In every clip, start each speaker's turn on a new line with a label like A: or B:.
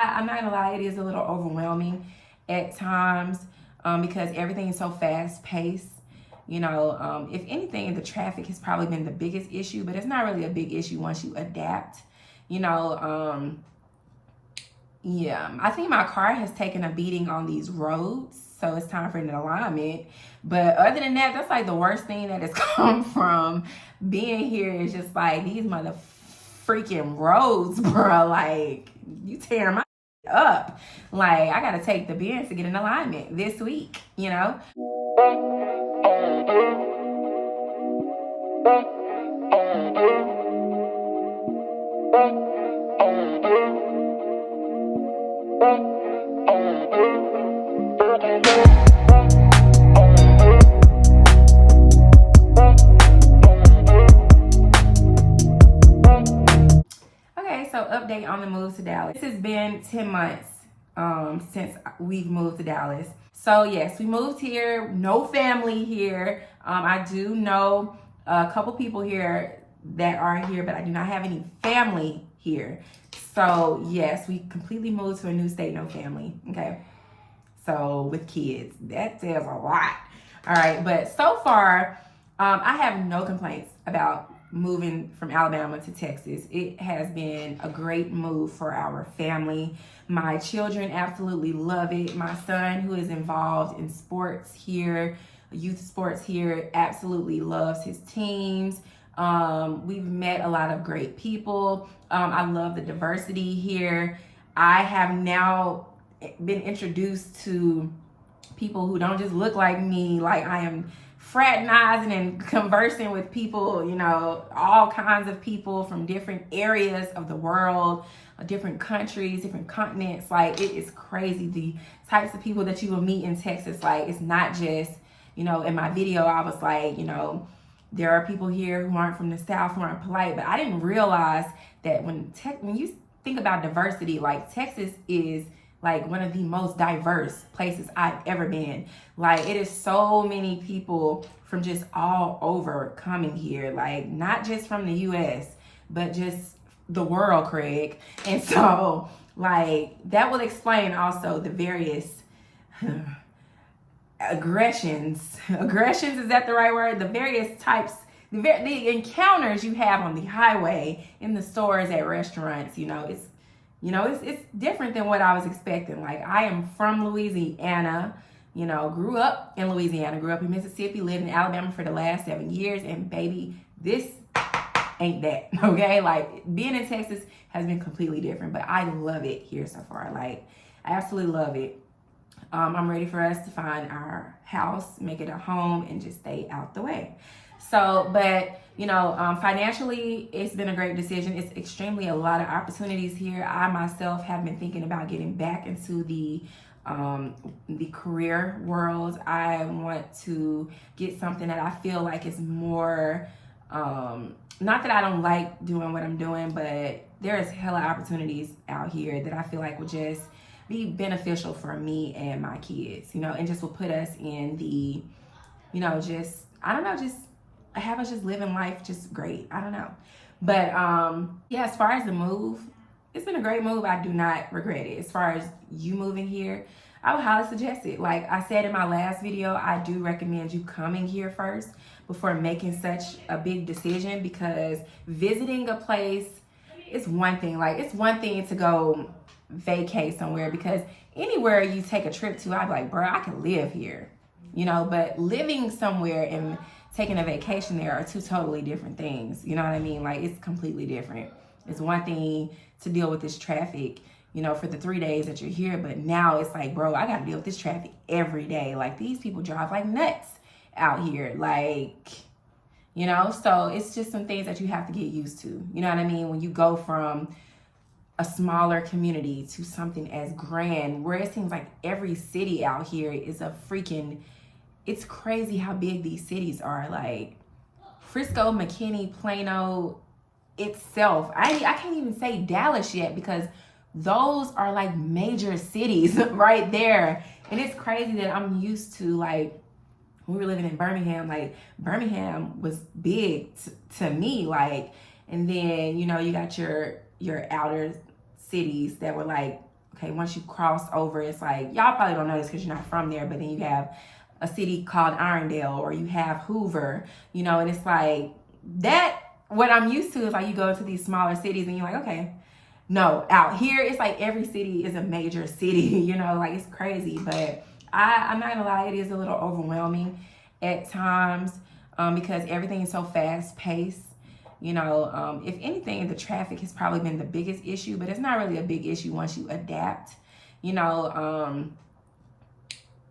A: I'm not gonna lie, it is a little overwhelming at times because everything is so fast paced. If anything, the traffic has probably been the biggest issue, but it's not really a big issue once you adapt. You know, yeah, I think my car has taken a beating on these roads, so it's time for an alignment. But other than that, that's like the worst thing that has come from being here is just like these mother freaking roads, bro. Like, you tearing my up. Like, I gotta take the Benz to get an alignment this week, you know? Okay, so update on the move to Dallas. This has been 10 months since we've moved to Dallas. So yes, we moved here, no family here. I do know a couple people here that are here, but I do not have any family here. So yes, we completely moved to a new state, no family, okay? So with kids, that says a lot. All right, but so far, I have no complaints about moving from Alabama to Texas. It has been a great move for our family. My children absolutely love it. My son, who is involved in sports here, youth sports here, absolutely loves his teams. We've met a lot of great people. I love the diversity here. I have now been introduced to people who don't just look like me. Like, I am fraternizing and conversing with people, all kinds of people from different areas of the world, different countries, different continents. Like, it is crazy the types of people that you will meet in Texas. Like, it's not just, in my video, I was like, there are people here who aren't from the South, who aren't polite, but I didn't realize that when you think about diversity, like, Texas is like one of the most diverse places I've ever been. Like, it is so many people from just all over coming here, like not just from the US, but just the world, Craig. And so, like, that will explain also the various aggressions, is that the right word? The various types, the encounters you have on the highway, in the stores, at restaurants. It's different than what I was expecting. Like, I am from Louisiana, grew up in Louisiana, grew up in Mississippi, lived in Alabama for the last 7 years, and baby, this ain't that, okay? Like, being in Texas has been completely different, but I love it here so far. Like, I absolutely love it. I'm ready for us to find our house, make it a home, and just stay out the way. So, but financially, it's been a great decision. It's extremely a lot of opportunities here. I myself have been thinking about getting back into the career world. I want to get something that I feel like is more, not that I don't like doing what I'm doing, but there's hella opportunities out here that I feel like would just be beneficial for me and my kids, and just will put us in the, just, I don't know, just have us just living life just great. I don't know. But yeah, as far as the move, it's been a great move. I do not regret it. As far as you moving here, I would highly suggest it. Like I said in my last video, I do recommend you coming here first before making such a big decision, because visiting a place is one thing. Like, it's one thing to go vacate somewhere, because anywhere you take a trip to, I'd be like, bro, I can live here, but living somewhere and taking a vacation there are two totally different things. You know what I mean? Like, it's completely different. It's one thing to deal with this traffic, for the 3 days that you're here, but now it's like, bro, I got to deal with this traffic every day. Like, these people drive like nuts out here. Like, so it's just some things that you have to get used to. You know what I mean? When you go from a smaller community to something as grand, where it seems like every city out here is a freaking, it's crazy how big these cities are. Like Frisco, McKinney, Plano itself. I can't even say Dallas yet, because those are like major cities right there. And it's crazy that I'm used to, like, when we were living in Birmingham, like Birmingham was big to me. Like, and then, you got your outer cities that were like Okay, once you cross over, it's like, y'all probably don't know this because you're not from there, but then you have a city called Irondale, or you have Hoover, you know, and it's like that. What I'm used to is like you go to these smaller cities and you're like, okay, no, out here it's like every city is a major city, you know, like it's crazy. But I'm not gonna lie, it is a little overwhelming at times, because everything is so fast paced. You know, if anything, the traffic has probably been the biggest issue, but it's not really a big issue once you adapt. You know,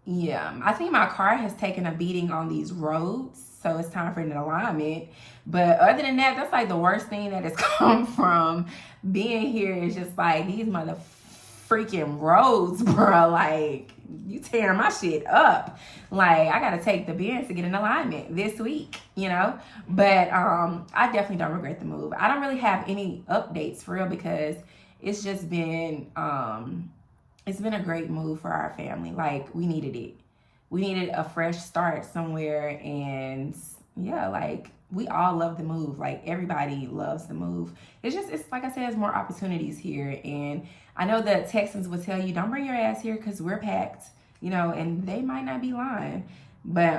A: yeah, I think my car has taken a beating on these roads, so it's time for an alignment. But other than that, that's like the worst thing that has come from being here is just like these mother freaking roads, bro. Like, you tearing my shit up. Like, I gotta take the Benz to get an alignment this week, you know. But I definitely don't regret the move. I don't really have any updates for real because it's just been it's been a great move for our family. Like, we needed it. We needed a fresh start somewhere, and yeah, like, we all love the move. Like, everybody loves the move. It's just, it's like I said, there's more opportunities here. And I know that Texans would tell you, don't bring your ass here because we're packed, you know, and they might not be lying. But,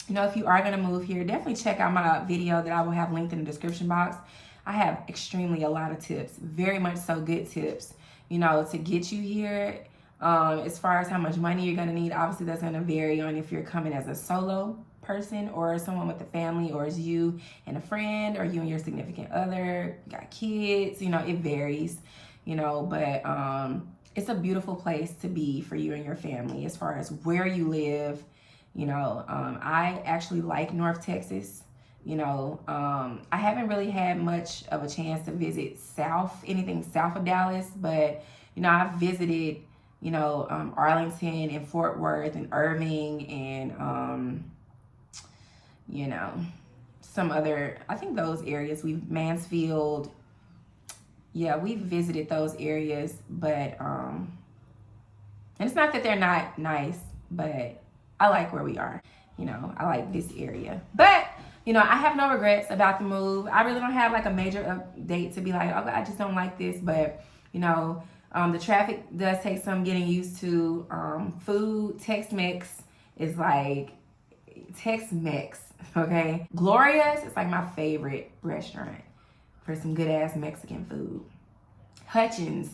A: you know, if you are going to move here, definitely check out my video that I will have linked in the description box. I have extremely a lot of tips, very much so good tips, you know, to get you here. As far as how much money you're going to need, obviously that's going to vary on if you're coming as a solo person or someone with a family, or is you and a friend, or you and your significant other, you got kids, you know, it varies, you know. But it's a beautiful place to be for you and your family as far as where you live. You know, I actually like North Texas. You know, I haven't really had much of a chance to visit anything south of Dallas, but, you know, I've visited, you know, Arlington and Fort Worth and Irving and, you know, some other, I think those areas, Mansfield, yeah, we've visited those areas, but, and it's not that they're not nice, but I like where we are, you know, I like this area. But, you know, I have no regrets about the move. I really don't have like a major update to be like, oh, I just don't like this, but, you know, the traffic does take some getting used to. Food, Tex-Mex is like, Tex-Mex, okay? Gloria's is like my favorite restaurant for some good ass Mexican food. Hutchins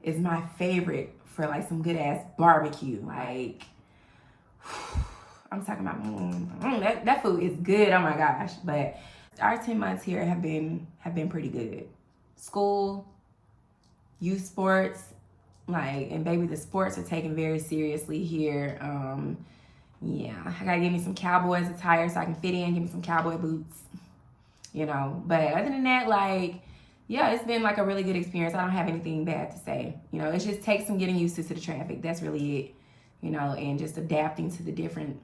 A: is my favorite for like some good ass barbecue. Like, I'm talking about that food is good. Oh my gosh! But our 10 months here have been pretty good. School, youth sports, like, and baby, the sports are taken very seriously here. Yeah, I gotta give me some Cowboys attire so I can fit in, give me some cowboy boots, you know. But other than that, like, yeah, it's been like a really good experience. I don't have anything bad to say. You know, it just takes some getting used to the traffic. That's really it, you know, and just adapting to the different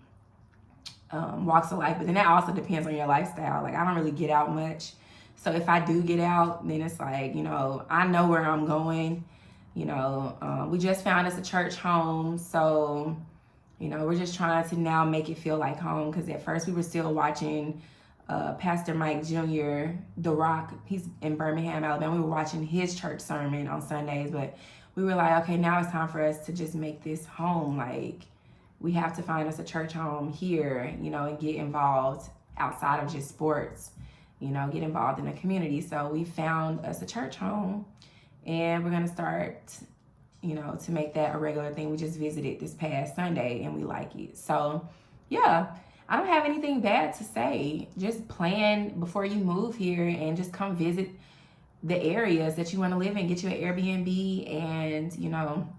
A: walks of life. But then that also depends on your lifestyle. Like, I don't really get out much. So if I do get out, then it's like, you know, I know where I'm going. You know, we just found us a church home. So, you know, we're just trying to now make it feel like home, because at first we were still watching Pastor Mike Jr., The Rock. He's in Birmingham, Alabama. We were watching his church sermon on Sundays, but we were like, okay, now it's time for us to just make this home. Like, we have to find us a church home here, you know, and get involved outside of just sports, you know, get involved in the community. So we found us a church home, and we're going to start, you know, to make that a regular thing. We just visited this past Sunday and we like it. So yeah, I don't have anything bad to say. Just plan before you move here and just come visit the areas that you want to live in. Get you an Airbnb and, you know,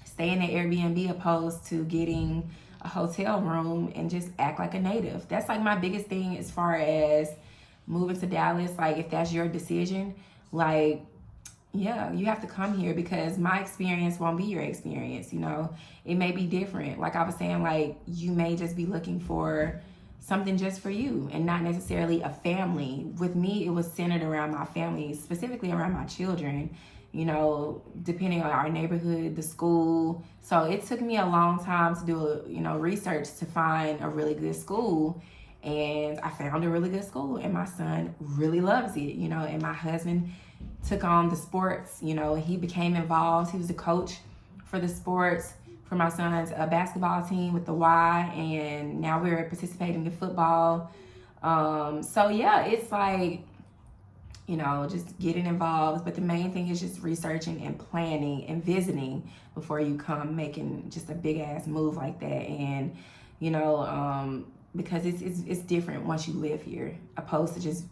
A: stay in the Airbnb opposed to getting a hotel room, and just act like a native. That's like my biggest thing as far as moving to Dallas. Like, if that's your decision, like, yeah, you have to come here, because my experience won't be your experience, you know. It may be different. Like I was saying, like, you may just be looking for something just for you and not necessarily a family. With me, it was centered around my family, specifically around my children, you know, depending on our neighborhood, the school. So it took me a long time to do, you know, research to find a really good school. And I found a really good school, and my son really loves it, you know, and my husband took on the sports. You know, he became involved. He was the coach for the sports for my son's basketball team with the Y, and now we're participating in football. So yeah, it's like, you know, just getting involved. But the main thing is just researching and planning and visiting before you come making just a big ass move like that. And, you know, because it's different once you live here opposed to just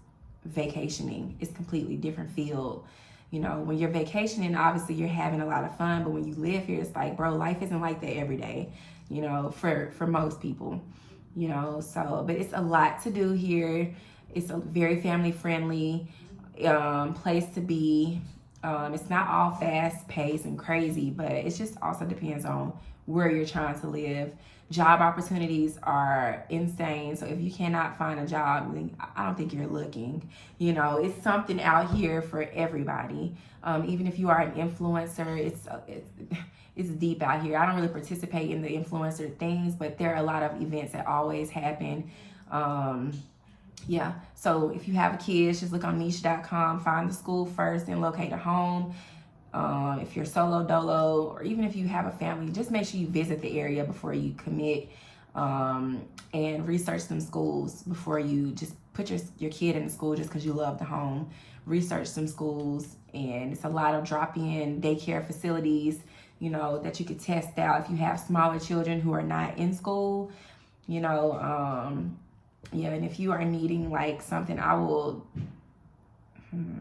A: vacationing. It's completely different field. You know, when you're vacationing, obviously you're having a lot of fun, but when you live here, it's like, bro, life isn't like that every day, you know, for most people, you know. So, but it's a lot to do here. It's a very family friendly place to be. It's not all fast paced and crazy, but it just also depends on where you're trying to live. Job opportunities are insane. So if you cannot find a job, then I don't think you're looking. You know, it's something out here for everybody. Even if you are an influencer, it's deep out here. I don't really participate in the influencer things, but there are a lot of events that always happen. Yeah, so if you have a kid, just look on niche.com, find the school first, then locate a home. If you're solo dolo, or even if you have a family, just make sure you visit the area before you commit, and research some schools before you just put your kid in the school just because you love the home. Research some schools, and it's a lot of drop-in daycare facilities, you know, that you could test out if you have smaller children who are not in school, you know. Yeah, and if you are needing like something,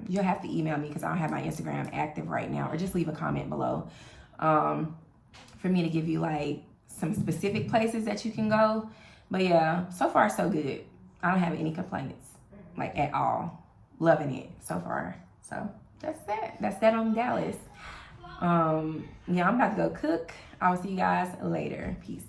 A: you'll have to email me because I don't have my Instagram active right now, or just leave a comment below for me to give you like some specific places that you can go. But yeah, so far so good. I don't have any complaints, like at all. Loving it so far. So that's that on Dallas. Yeah, I'm about to go cook. I will see you guys later. Peace.